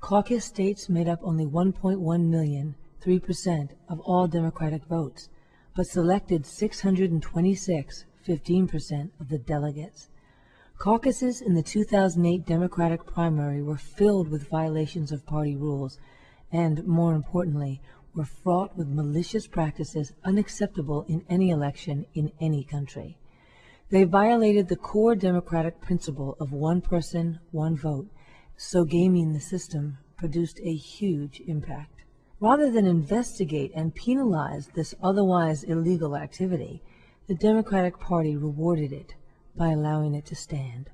Caucus states made up only 1.1 million, 3% of all Democratic votes, but selected 626, 15% of the delegates. Caucuses in the 2008 Democratic primary were filled with violations of party rules and, more importantly, were fraught with malicious practices unacceptable in any election in any country. They violated the core democratic principle of one person, one vote, so gaming the system produced a huge impact. Rather than investigate and penalize this otherwise illegal activity, the Democratic Party rewarded it by allowing it to stand.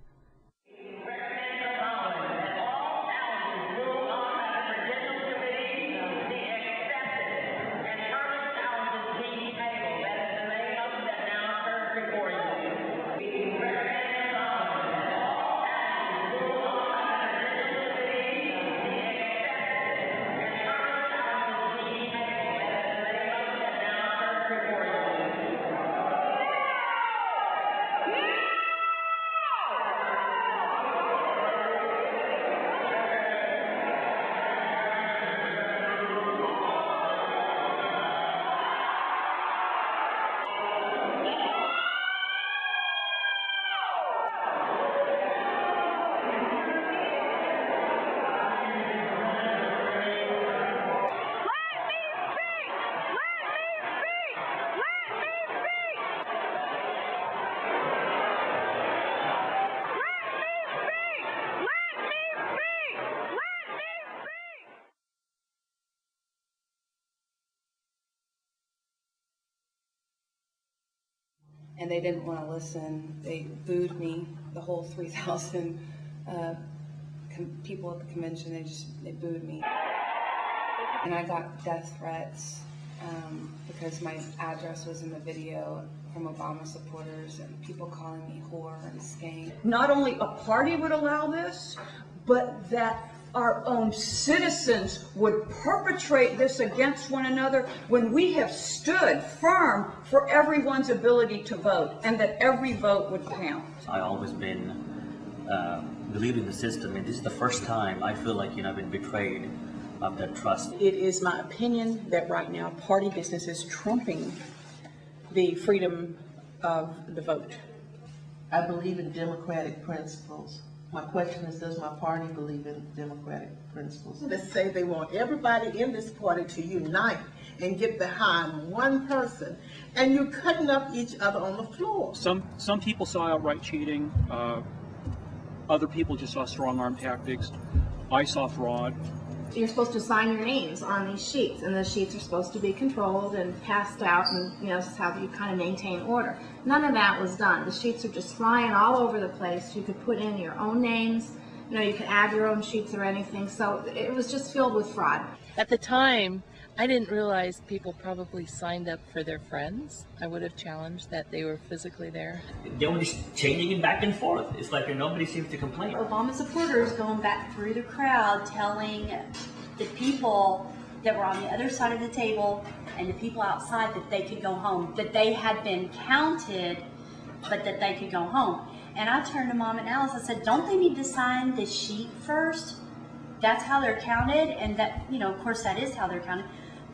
And they didn't want to listen. They booed me, the whole 3,000 people at the convention. They booed me. And I got death threats because my address was in the video from Obama supporters and people calling me whore and skank. Not only a party would allow this, but that our own citizens would perpetrate this against one another when we have stood firm for everyone's ability to vote and that every vote would count. I've always been believing the system, and this is the first time I feel like I've been betrayed of that trust. It is my opinion that right now party business is trumping the freedom of the vote. I believe in democratic principles. My question is, does my party believe in democratic principles? They say they want everybody in this party to unite and get behind one person, and you're cutting up each other on the floor. Some people saw outright cheating. Other people just saw strong-arm tactics. I saw fraud. You're supposed to sign your names on these sheets, and the sheets are supposed to be controlled and passed out, and this is how you kind of maintain order. None of that was done. The sheets are just flying all over the place. You could put in your own names, you could add your own sheets or anything, so it was just filled with fraud. At the time, I didn't realize people probably signed up for their friends. I would have challenged that they were physically there. They were just changing it back and forth. It's like nobody seems to complain. Obama supporters going back through the crowd telling the people that were on the other side of the table and the people outside that they could go home, that they had been counted, but that they could go home. And I turned to Mom and Alice, I said, don't they need to sign the sheet first? That's how they're counted, and that, of course that is how they're counted.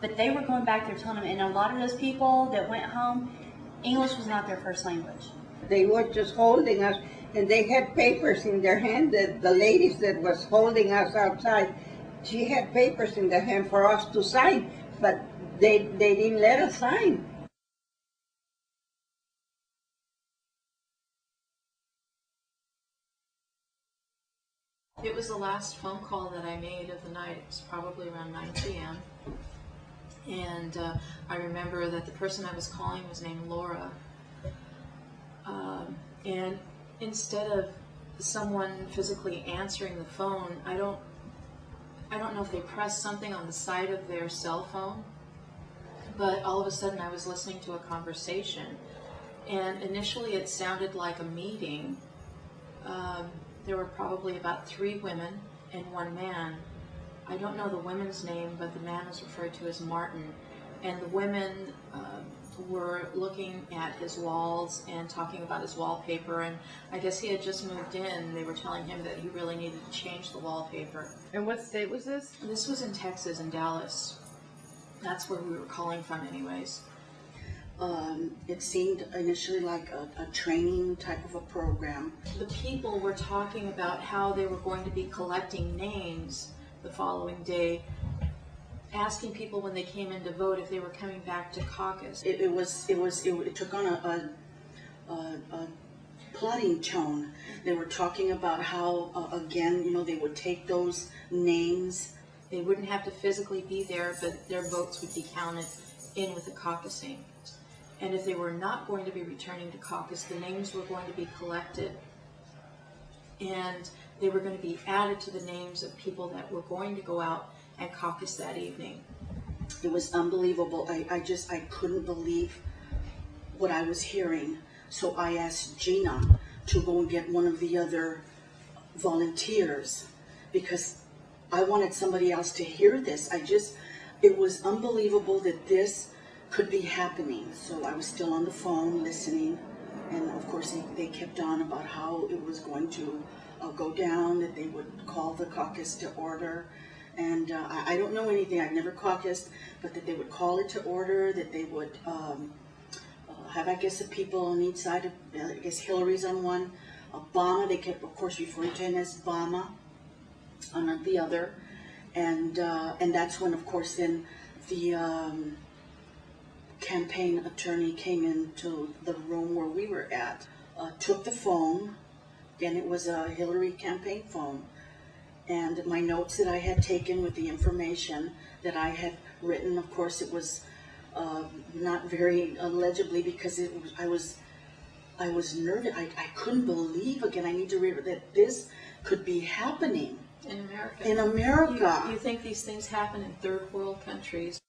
But they were going back there telling them, and a lot of those people that went home, English was not their first language. They were just holding us, and they had papers in their hand. The ladies that was holding us outside, she had papers in their hand for us to sign, but they didn't let us sign. It was the last phone call that I made of the night. It was probably around 9 p.m. And I remember that the person I was calling was named Laura. And instead of someone physically answering the phone, I don't know if they pressed something on the side of their cell phone, but all of a sudden I was listening to a conversation. And initially it sounded like a meeting. There were probably about 3 women and 1 man. I don't know the women's name, but the man was referred to as Martin. And the women were looking at his walls and talking about his wallpaper, and I guess he had just moved in and they were telling him that he really needed to change the wallpaper. And what state was this? This was in Texas, in Dallas. That's where we were calling from anyways. It seemed initially like a training type of a program. The people were talking about how they were going to be collecting names the following day, asking people when they came in to vote if they were coming back to caucus. It took on a plotting tone. They were talking about how, again, they would take those names. They wouldn't have to physically be there, but their votes would be counted in with the caucusing. And if they were not going to be returning to caucus, the names were going to be collected and they were going to be added to the names of people that were going to go out and caucus that evening. It was unbelievable. I couldn't believe what I was hearing. So I asked Gina to go and get one of the other volunteers because I wanted somebody else to hear this. It was unbelievable that this could be happening. So I was still on the phone listening, and of course they kept on about how it was going to go down, that they would call the caucus to order. And I don't know anything, I've never caucused, but that they would call it to order, that they would have, I guess, the people on each side, I guess Hillary's on one, Obama, they kept, of course, referring to him as Obama on the other. And that's when, of course, then the campaign attorney came into the room where we were at, took the phone, again it was a Hillary campaign phone, and my notes that I had taken with the information that I had written, of course it was not very legibly because I was nervous. I couldn't believe, again I need to read that this could be happening in America. In America. You think these things happen in third world countries.